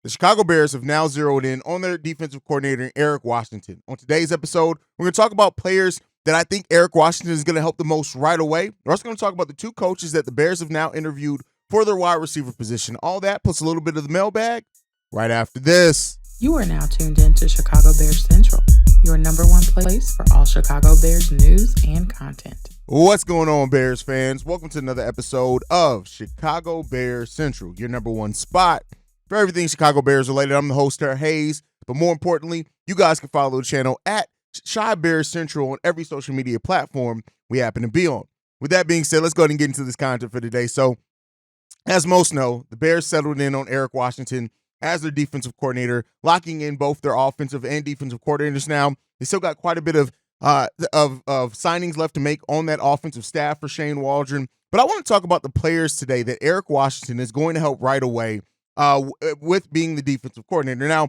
The Chicago Bears have now zeroed in on their defensive coordinator, Eric Washington. On today's episode, we're going to talk about players that I think Eric Washington is going to help the most right away. We're also going to talk about the two coaches that the Bears have now interviewed for their wide receiver position. All that plus a little bit of the mailbag right after this. You are now tuned in to Chicago Bears Central, your number one place for all Chicago Bears news and content. What's going on, Bears fans? Welcome to another episode of Chicago Bears Central, your number one spot for everything Chicago Bears related. I'm the host, Haize, but more importantly, you guys can follow the channel at Chi Bears Central on every social media platform we happen to be on. With that being said, let's go ahead and get into this content for today. So, as most know, the Bears settled in on Eric Washington as their defensive coordinator, locking in both their offensive and defensive coordinators now. They still got quite a bit of signings left to make on that offensive staff for Shane Waldron. But I want to talk about the players today that Eric Washington is going to help right away with being the defensive coordinator. Now,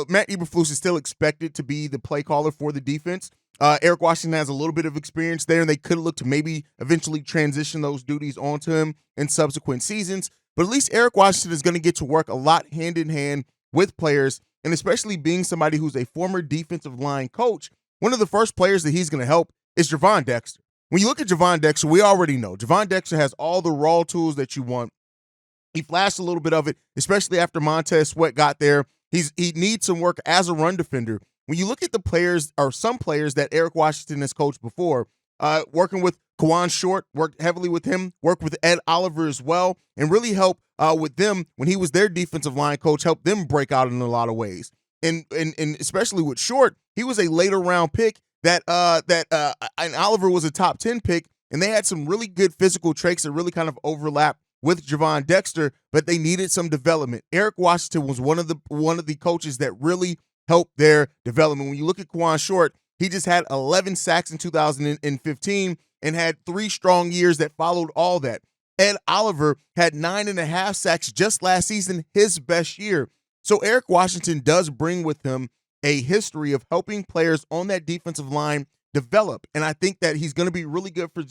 Matt Eberflus is still expected to be the play caller for the defense. Eric Washington has a little bit of experience there, and they could look to maybe eventually transition those duties onto him in subsequent seasons. But at least Eric Washington is going to get to work a lot hand in hand with players, and especially being somebody who's a former defensive line coach, one of the first players that he's going to help is Gervon Dexter. When you look at Gervon Dexter, we already know Gervon Dexter has all the raw tools that you want. He flashed a little bit of it, especially after Montez Sweat got there. He needs some work as a run defender. When you look at the players, or some players that Eric Washington has coached before, working with Kawan Short, worked heavily with him, worked with Ed Oliver as well, and really helped with them when he was their defensive line coach, helped them break out in a lot of ways. And especially with Short, he was a later round pick and Oliver was a top 10 pick, and they had some really good physical traits that really kind of overlap with Gervon Dexter, but they needed some development. Eric Washington was one of the coaches that really helped their development. When you look at Kawan Short, he just had 11 sacks in 2015 and had 3 strong years that followed all that. Ed Oliver had 9.5 sacks just last season, his best year. So Eric Washington does bring with him a history of helping players on that defensive line develop. And I think that he's going to be really good for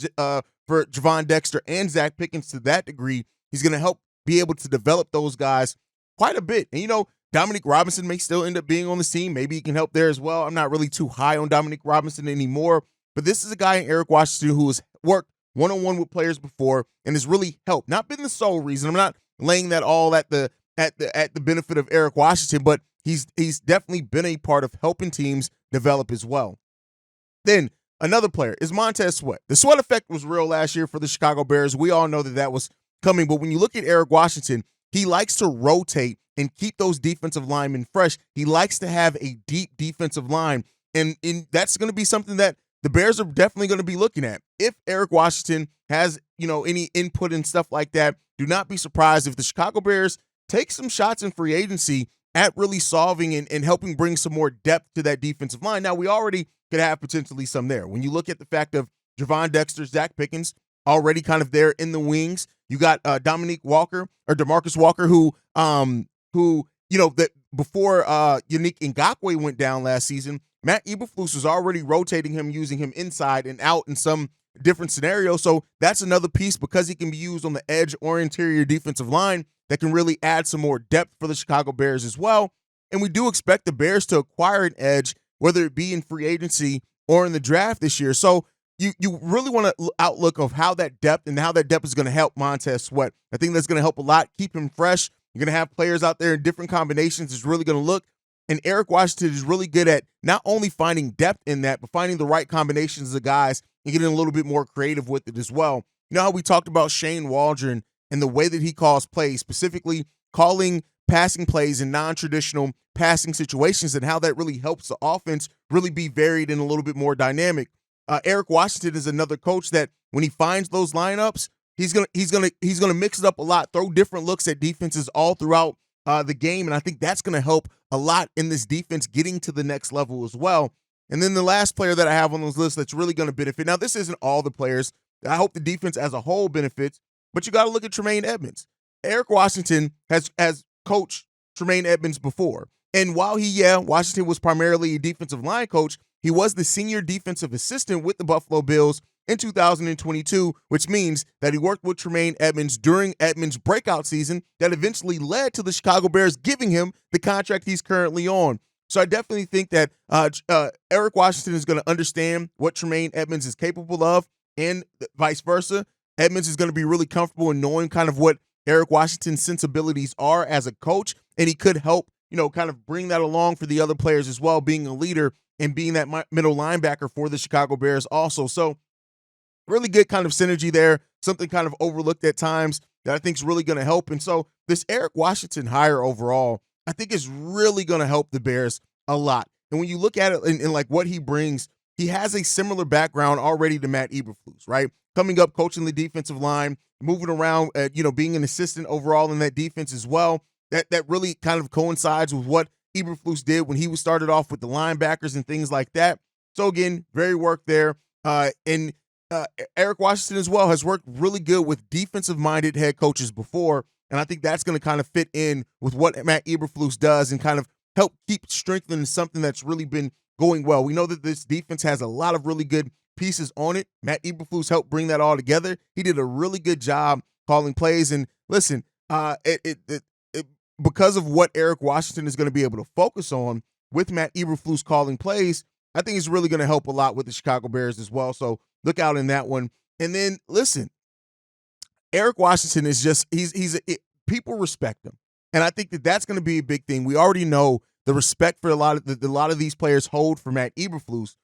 Gervon Dexter and Zach Pickens to that degree. He's going to help be able to develop those guys quite a bit. And, Dominique Robinson may still end up being on the team. Maybe he can help there as well. I'm not really too high on Dominique Robinson anymore. But this is a guy in Eric Washington who has worked one-on-one with players before and has really helped. Not been the sole reason. I'm not laying that all at the benefit of Eric Washington, but he's definitely been a part of helping teams develop as well. Then another player is Montez Sweat. The Sweat effect was real last year for the Chicago Bears. We all know that was coming. But when you look at Eric Washington, he likes to rotate and keep those defensive linemen fresh. He likes to have a deep defensive line. And that's going to be something that the Bears are definitely going to be looking at. If Eric Washington has, any input and stuff like that, do not be surprised if the Chicago Bears take some shots in free agency at really solving and helping bring some more depth to that defensive line. Now, we already could have potentially some there. When you look at the fact of Gervon Dexter, Zach Pickens, already kind of there in the wings. You got Demarcus Walker, who that before Yannick Ngakoue went down last season, Matt Eberflus was already rotating him, using him inside and out in some different scenarios. So that's another piece, because he can be used on the edge or interior defensive line, that can really add some more depth for the Chicago Bears as well. And we do expect the Bears to acquire an edge, whether it be in free agency or in the draft this year. So you really want to outlook of how that depth is going to help Montez Sweat. I think that's going to help a lot, keep him fresh. You're going to have players out there in different combinations. It's really going to look. And Eric Washington is really good at not only finding depth in that, but finding the right combinations of guys and getting a little bit more creative with it as well. You know how we talked about Shane Waldron and the way that he calls plays, specifically calling passing plays in non-traditional passing situations, and how that really helps the offense really be varied and a little bit more dynamic. Eric Washington is another coach that when he finds those lineups, he's gonna mix it up a lot, throw different looks at defenses all throughout the game, and I think that's gonna help a lot in this defense getting to the next level as well. And then the last player that I have on those lists that's really gonna benefit. Now, this isn't all the players. I hope the defense as a whole benefits, but you got to look at Tremaine Edmunds. Eric Washington has coached Tremaine Edmunds before. And while Washington was primarily a defensive line coach, he was the senior defensive assistant with the Buffalo Bills in 2022, which means that he worked with Tremaine Edmunds during Edmunds' breakout season that eventually led to the Chicago Bears giving him the contract he's currently on. So I definitely think that Eric Washington is going to understand what Tremaine Edmunds is capable of, and vice versa. Edmunds is going to be really comfortable in knowing kind of what Eric Washington's sensibilities are as a coach, and he could help, kind of bring that along for the other players as well, being a leader and being that middle linebacker for the Chicago Bears also. So really good kind of synergy there, something kind of overlooked at times that I think is really going to help. And so this Eric Washington hire overall, I think is really going to help the Bears a lot. And when you look at it and like what he brings, he has a similar background already to Matt Eberflus, right? Coming up, coaching the defensive line, moving around, being an assistant overall in that defense as well. That really kind of coincides with what Eberflus did when he started off with the linebackers and things like that. So again, very work there. And Eric Washington as well has worked really good with defensive-minded head coaches before, and I think that's going to kind of fit in with what Matt Eberflus does and kind of help keep strengthening something that's really been going well. We know that this defense has a lot of really good pieces on it. Matt Eberflus helped bring that all together. He did a really good job calling plays. And listen, because of what Eric Washington is going to be able to focus on with Matt Eberflus calling plays, I think it's really going to help a lot with the Chicago Bears as well. So look out in that one. And then listen, Eric Washington is just people respect him, and I think that that's going to be a big thing. We already know the respect for a lot of these players hold for Matt Eberflus.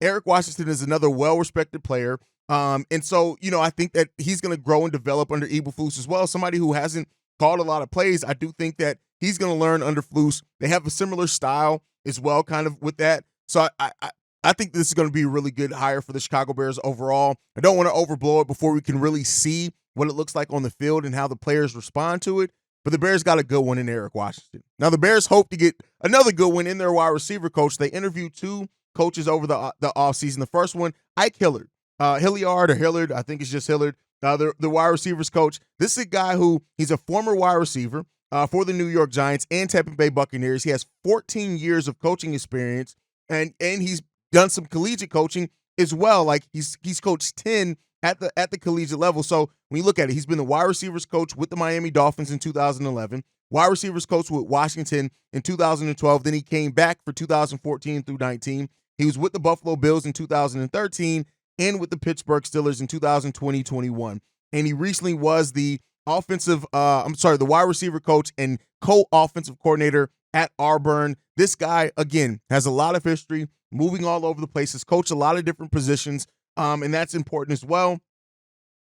Eric Washington is another well-respected player, and so I think that he's going to grow and develop under Eberflus as well. Somebody who hasn't called a lot of plays, I do think that he's going to learn under Flus. They have a similar style as well, kind of with that. So I think this is going to be a really good hire for the Chicago Bears overall. I don't want to overblow it before we can really see what it looks like on the field and how the players respond to it. But the Bears got a good one in Eric Washington. Now, the Bears hope to get another good one in their wide receiver coach. They interviewed two coaches over the offseason. The first one, Ike Hillard. Hilliard or Hillard, I think it's just Hillard, the wide receivers coach. This is a guy he's a former wide receiver for the New York Giants and Tampa Bay Buccaneers. He has 14 years of coaching experience, and he's done some collegiate coaching as well. Like he's coached 10 at the collegiate level. So when you look at it, he's been the wide receivers coach with the Miami Dolphins in 2011, wide receivers coach with Washington in 2012. Then he came back for 2014 through 19. He was with the Buffalo Bills in 2013 and with the Pittsburgh Steelers in 2020-21. And he recently was the the wide receiver coach and co-offensive coordinator at Auburn. This guy, again, has a lot of history, moving all over the place, has coached a lot of different positions, and that's important as well.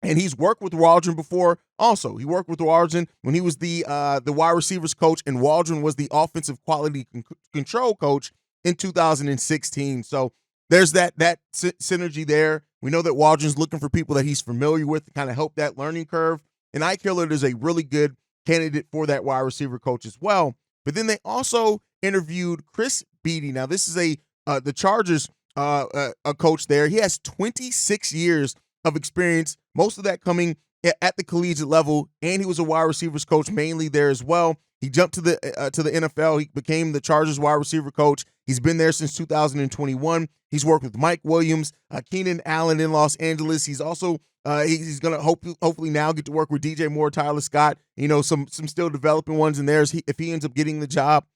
And he's worked with Waldron before also. He worked with Waldron when he was the wide receivers coach, and Waldron was the offensive quality control coach in 2016. So there's that synergy there. We know that Waldron's looking for people that he's familiar with to kind of help that learning curve. And Ike Hillard is a really good candidate for that wide receiver coach as well. But then they also interviewed Chris Beatty. Now, this is the Chargers a coach there. He has 26 years of experience, most of that coming at the collegiate level, and he was a wide receivers coach mainly there as well. He jumped to the NFL. He became the Chargers wide receiver coach. He's been there since 2021. He's worked with Mike Williams, Keenan Allen in Los Angeles. He's also he's going to hopefully now get to work with DJ Moore, Tyler Scott, some still developing ones in there if he ends up getting the job.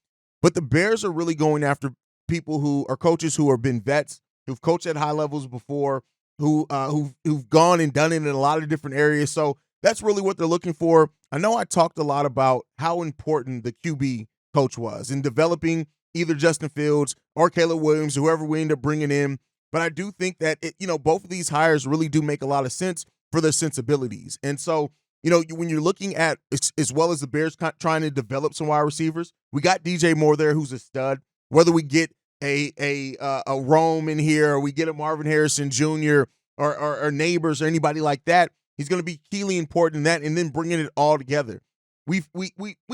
But the Bears are really going after people who are coaches who have been vets, who've coached at high levels before, who've gone and done it in a lot of different areas. So that's really what they're looking for. I know I talked a lot about how important the QB coach was in developing either Justin Fields or Caleb Williams, whoever we end up bringing in. But I do think that both of these hires really do make a lot of sense for their sensibilities. And so, when you're looking at, as well as the Bears trying to develop some wide receivers, we got DJ Moore there, who's a stud. Whether we get a Rome in here, or we get a Marvin Harrison Jr. or Neighbors or anybody like that, he's going to be keenly important in that, and then bringing it all together. We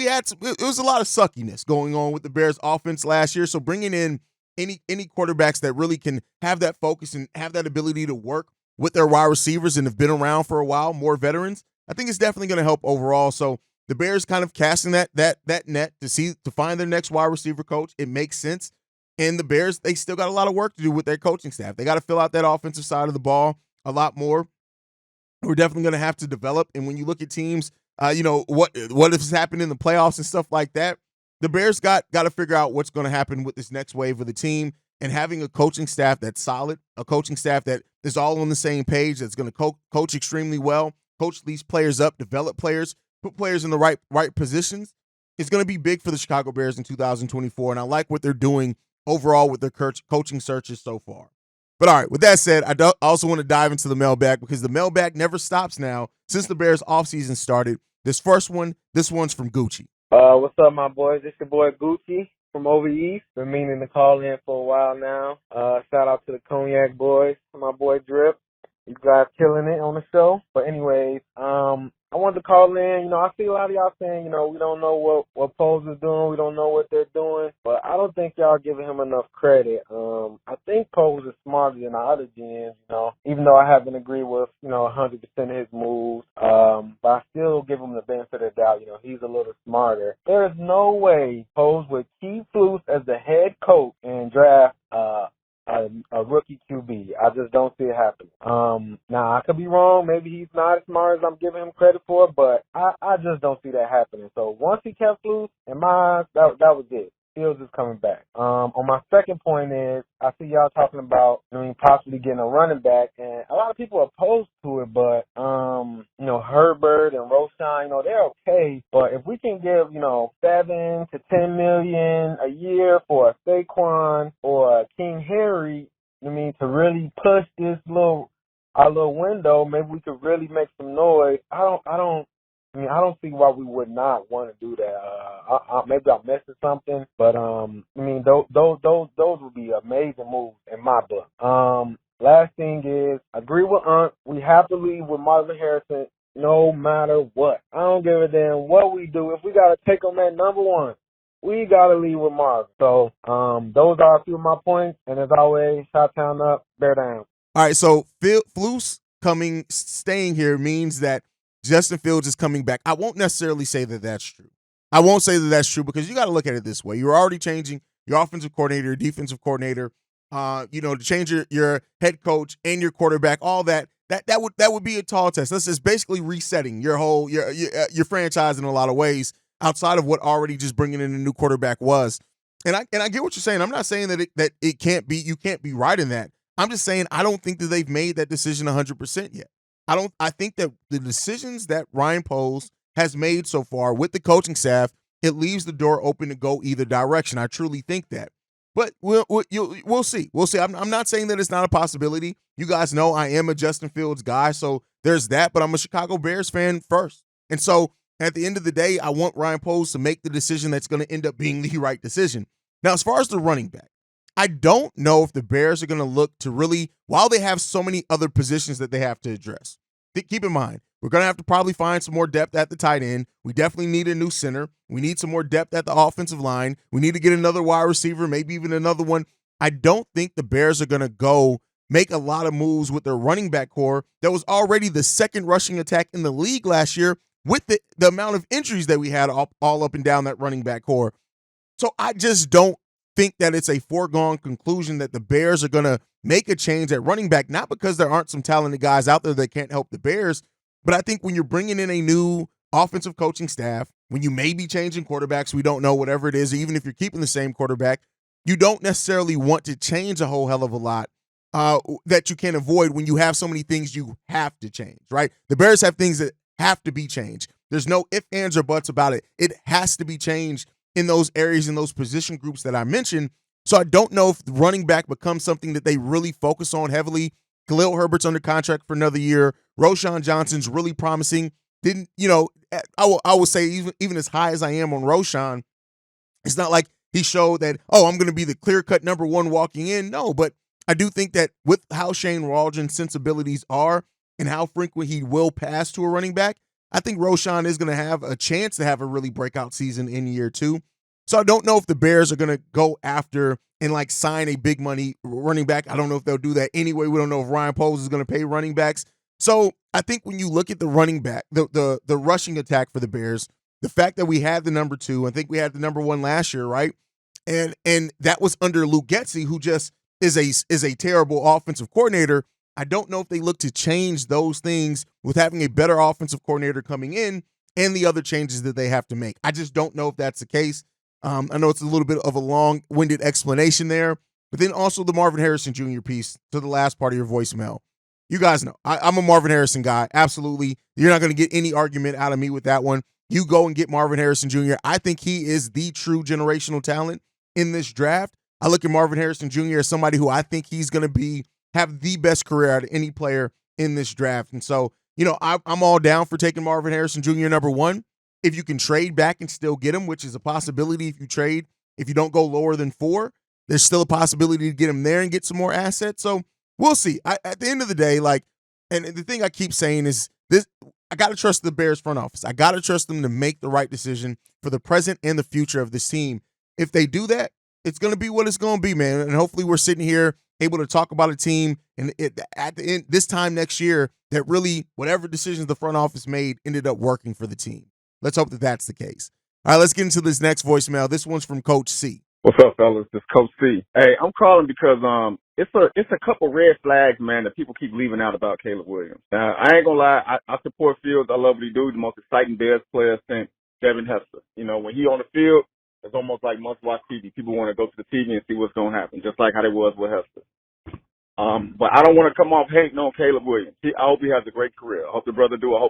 had it was a lot of suckiness going on with the Bears offense last year. So bringing in any quarterbacks that really can have that focus and have that ability to work with their wide receivers and have been around for a while, more veterans, I think it's definitely going to help overall. So the Bears kind of casting that net to find their next wide receiver coach. It makes sense. And the Bears, they still got a lot of work to do with their coaching staff. They got to fill out that offensive side of the ball. a lot more. We're definitely going to have to develop. And when you look at teams, what has happened in the playoffs and stuff like that, the Bears got to figure out what's going to happen with this next wave of the team, and having a coaching staff that's solid, a coaching staff that is all on the same page, that's going to coach extremely well, coach these players up, develop players, put players in the right positions, is going to be big for the Chicago Bears in 2024. And I like what they're doing overall with their coaching searches so far. But all right, with that said, I also want to dive into the mailbag, because the mailbag never stops now since the Bears offseason started. This one's from Gucci. What's up, my boys? It's your boy Gucci from over east. Been meaning to call in for a while now. Shout out to the Cognac boys, my boy Drip. You guys killing it on the show. But anyways, I wanted to call in. I see a lot of y'all saying, we don't know what Poles is doing. We don't know what they're doing. But I don't think y'all giving him enough credit. I think Poles is smarter than the other GMs, even though I haven't agreed with, 100% of his moves. But I still give him the benefit of the doubt. He's a little smarter. There is no way Poles would keep Flus as the head coach and draft a rookie QB. I just don't see it happening. Now, I could be wrong. Maybe he's not as smart as I'm giving him credit for, but I just don't see that happening. So once he kept Flus, in my eyes, that was it. Fields is coming back. On my second point is, I see y'all talking about, possibly getting a running back, and a lot of people are opposed to it, but, Herbert and Roschon, they're okay, but if we can give, 7 to 10 million a year for a Saquon or a King Henry, to really push our little window, maybe we could really make some noise. I don't see why we would not want to do that. Maybe I'm missing something, but those would be amazing moves in my book. Last thing is, agree with Unc. We have to leave with Marvin Harrison no matter what. I don't give a damn what we do. If we got to take him at number one, we got to leave with Marvin. So those are a few of my points. And as always, Shot-town up, bear down. All right, so Flus staying here means that Justin Fields is coming back. I won't necessarily say that that's true. I won't say that that's true, because you got to look at it this way. You're already changing your offensive coordinator, your defensive coordinator, to change your head coach and your quarterback, all that would be a tall test. That's just basically resetting your whole your franchise in a lot of ways, outside of what already just bringing in a new quarterback was. And I get what you're saying. I'm not saying that it can't be, you can't be right in that. I'm just saying I don't think that they've made that decision 100% yet. I think that the decisions that Ryan Poles has made so far with the coaching staff, it leaves the door open to go either direction. I truly think that. But we'll see. We'll see. I'm not saying that it's not a possibility. You guys know I am a Justin Fields guy, so there's that. But I'm a Chicago Bears fan first. And so at the end of the day, I want Ryan Poles to make the decision that's going to end up being the right decision. Now, as far as the running back, I don't know if the Bears are going to look to really, while they have so many other positions that they have to address. Keep in mind, we're going to have to probably find some more depth at the tight end. We definitely need a new center. We need some more depth at the offensive line. We need to get another wide receiver, maybe even another one. I don't think the Bears are going to go make a lot of moves with their running back core that was already the second rushing attack in the league last year, with the amount of injuries that we had all up and down that running back core. So I just don't think that it's a foregone conclusion that the Bears are going to make a change at running back, not because there aren't some talented guys out there that can't help the Bears, but I think when you're bringing in a new offensive coaching staff, when you may be changing quarterbacks, we don't know, whatever it is, even if you're keeping the same quarterback, you don't necessarily want to change a whole hell of a lot that you can avoid when you have so many things you have to change, right? The Bears have things that have to be changed. There's no ifs, ands, or buts about it. It has to be changed in those areas, in those position groups that I mentioned. So I don't know if the running back becomes something that they really focus on heavily. Khalil Herbert's under contract for another year. Roschon Johnson's really promising. I will say, even as high as I am on Roschon, it's not like he showed that, I'm going to be the clear-cut number one walking in. No, but I do think that with how Shane Waldron's sensibilities are and how frequent he will pass to a running back, I think Roschon is going to have a chance to have a really breakout season in year two. So I don't know if the Bears are going to go after and sign a big money running back. I don't know if they'll do that anyway. We don't know if Ryan Poles is going to pay running backs. So I think when you look at the running back, the rushing attack for the Bears, the fact that we had the number 2, I think we had the number 1 last year, right? And that was under Luke Getsy, who just is a terrible offensive coordinator. I don't know if they look to change those things with having a better offensive coordinator coming in and the other changes that they have to make. I just don't know if that's the case. I know it's a little bit of a long-winded explanation there, but then also the Marvin Harrison Jr. piece to the last part of your voicemail. You guys know I'm a Marvin Harrison guy. Absolutely. You're not going to get any argument out of me with that one. You go and get Marvin Harrison Jr. I think he is the true generational talent in this draft. I look at Marvin Harrison Jr. as somebody who I think he's going to have the best career out of any player in this draft. And so, I'm all down for taking Marvin Harrison Jr. number one. If you can trade back and still get him, which is a possibility if you don't go lower than 4, there's still a possibility to get him there and get some more assets. So we'll see. At the end of the day, and the thing I keep saying is this: I got to trust the Bears front office. I got to trust them to make the right decision for the present and the future of this team. If they do that, it's going to be what it's going to be, man. And hopefully we're sitting here able to talk about a team and at the end this time next year that really whatever decisions the front office made ended up working for the team. Let's hope that that's the case. All right, let's get into this next voicemail. This one's from Coach C. What's up, fellas? This is Coach C. Hey, I'm calling because it's a couple red flags, man, that people keep leaving out about Caleb Williams. I ain't gonna lie, I support Fields. I love what he do. He's the most exciting Bears player since Devin Hester. When he on the field, it's almost like must-watch TV. People want to go to the TV and see what's gonna happen, just like how they was with Hester. But I don't want to come off hating on Caleb Williams. I hope he has a great career. I hope the brother do. I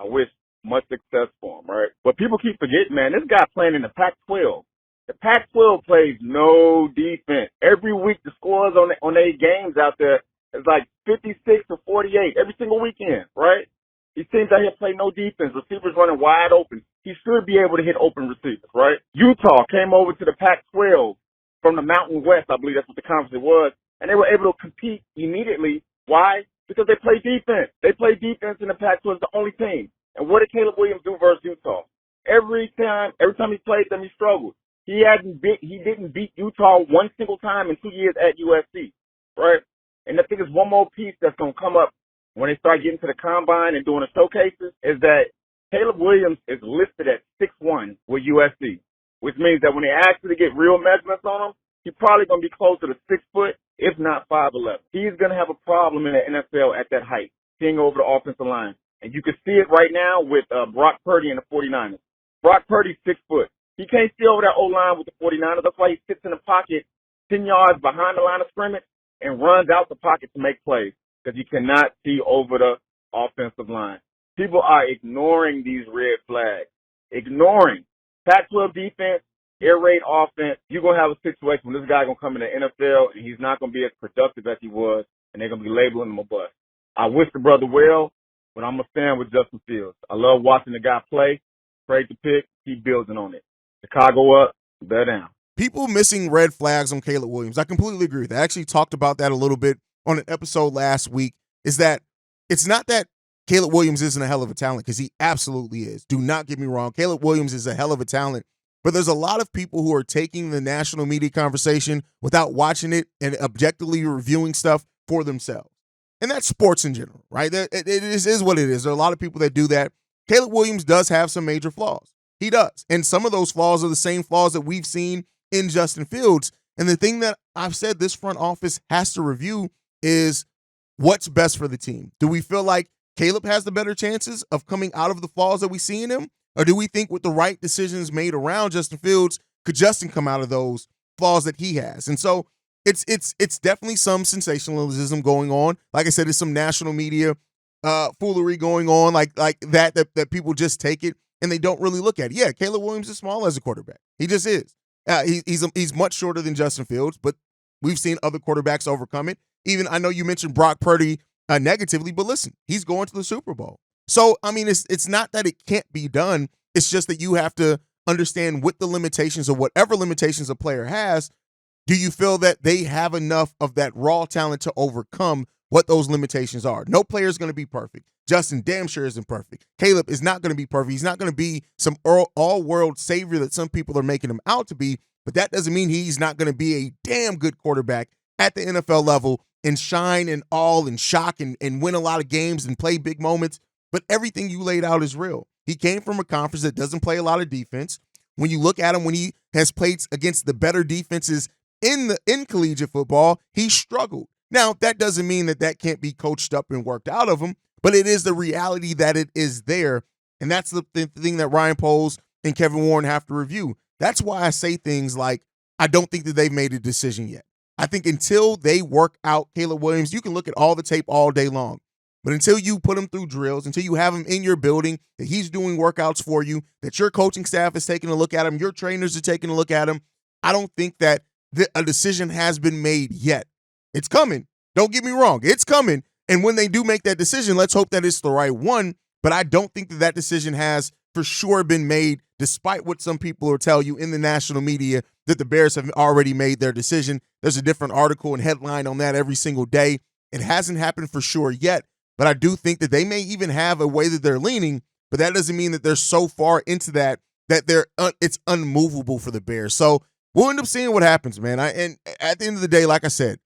wish much success for him, right? But people keep forgetting, man, this guy playing in the Pac-12. The Pac-12 plays no defense. Every week the scores on their games out there is like 56 to 48 every single weekend, right? He seems out here play no defense. Receivers running wide open. He should be able to hit open receivers, right? Utah came over to the Pac-12 from the Mountain West, I believe that's what the conference was, and they were able to compete immediately. Why? Because they play defense. They play defense in the Pac-12 as the only team. And what did Caleb Williams do versus Utah? Every time he played them, he struggled. He didn't beat Utah one single time in 2 years at USC, right? And I think there's one more piece that's going to come up when they start getting to the combine and doing the showcases is that Caleb Williams is listed at 6'1" with USC, which means that when they actually get real measurements on him, he's probably going to be closer to 6 foot, if not 5'11". He's going to have a problem in the NFL at that height, seeing over the offensive line. And you can see it right now with Brock Purdy and the 49ers. Brock Purdy's 6 foot. He can't see over that O-line with the 49ers. That's why he sits in the pocket 10 yards behind the line of scrimmage and runs out the pocket to make plays because he cannot see over the offensive line. People are ignoring these red flags. Ignoring. Pac-12 defense, air raid offense. You're going to have a situation where this guy going to come in the NFL and he's not going to be as productive as he was, and they're going to be labeling him a bust. I wish the brother well, but I'm a fan with Justin Fields. I love watching the guy play. Afraid to pick, keep building on it. Chicago up, bear down. People missing red flags on Caleb Williams. I completely agree with that. I actually talked about that a little bit on an episode last week, is that it's not that Caleb Williams isn't a hell of a talent, because he absolutely is. Do not get me wrong. Caleb Williams is a hell of a talent, but there's a lot of people who are taking the national media conversation without watching it and objectively reviewing stuff for themselves. And that's sports in general, right? It is what it is. There are a lot of people that do that. Caleb Williams does have some major flaws. He does. And some of those flaws are the same flaws that we've seen in Justin Fields. And the thing that I've said this front office has to review is what's best for the team. Do we feel like Caleb has the better chances of coming out of the flaws that we see in him? Or do we think with the right decisions made around Justin Fields, could Justin come out of those flaws that he has? And so it's definitely some sensationalism going on. Like I said, it's some national media foolery going on like that people just take it and they don't really look at it. Yeah, Caleb Williams is small as a quarterback. He just is. He's much shorter than Justin Fields, but we've seen other quarterbacks overcome it. Even I know you mentioned Brock Purdy negatively, but listen, he's going to the Super Bowl. So, I mean, it's not that it can't be done. It's just that you have to understand what the limitations or whatever limitations a player has. Do you feel that they have enough of that raw talent to overcome what those limitations are? No player is going to be perfect. Justin damn sure isn't perfect. Caleb is not going to be perfect. He's not going to be some all-world savior that some people are making him out to be, but that doesn't mean he's not going to be a damn good quarterback at the NFL level and shine and all and shock and win a lot of games and play big moments. But everything you laid out is real. He came from a conference that doesn't play a lot of defense. When you look at him, when he has played against the better defenses in collegiate football, he struggled. Now, that doesn't mean that that can't be coached up and worked out of them, but it is the reality that it is there. And that's the thing that Ryan Poles and Kevin Warren have to review. That's why I say things like, I don't think that they've made a decision yet. I think until they work out Caleb Williams, you can look at all the tape all day long. But until you put him through drills, until you have him in your building, that he's doing workouts for you, that your coaching staff is taking a look at him, your trainers are taking a look at him, I don't think that a decision has been made yet. It's coming. Don't get me wrong. It's coming. And when they do make that decision, let's hope that it's the right one. But I don't think that that decision has for sure been made, despite what some people will tell you in the national media that the Bears have already made their decision. There's a different article and headline on that every single day. It hasn't happened for sure yet, but I do think that they may even have a way that they're leaning, but that doesn't mean that they're so far into that it's unmovable for the Bears. So we'll end up seeing what happens, man. And at the end of the day, like I said,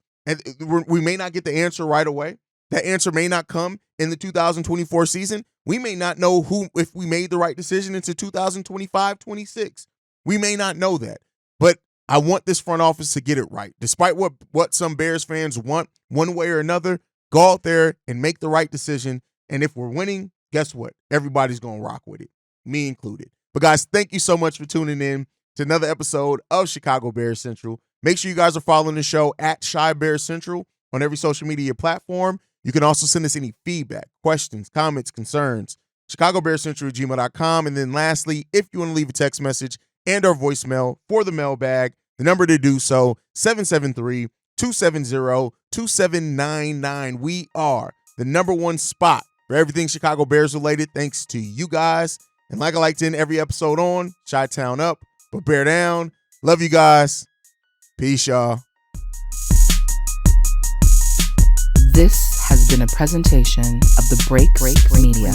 we may not get the answer right away. That answer may not come in the 2024 season. We may not know if we made the right decision into 2025-26. We may not know that. But I want this front office to get it right. Despite what some Bears fans want one way or another, go out there and make the right decision. And if we're winning, guess what? Everybody's going to rock with it, me included. But guys, thank you so much for tuning in to another episode of Chicago Bears Central. Make sure you guys are following the show at Chi Bears Central on every social media platform. You can also send us any feedback, questions, comments, concerns, chicagobearcentral@gmail.com. And then lastly, if you want to leave a text message and or voicemail for the mailbag, the number to do so, 773-270-2799. We are the number one spot for everything Chicago Bears related, thanks to you guys. And like I like to end every episode on, Chi-Town up, but bear down. Love you guys. Peace, y'all. This has been a presentation of the Break Media.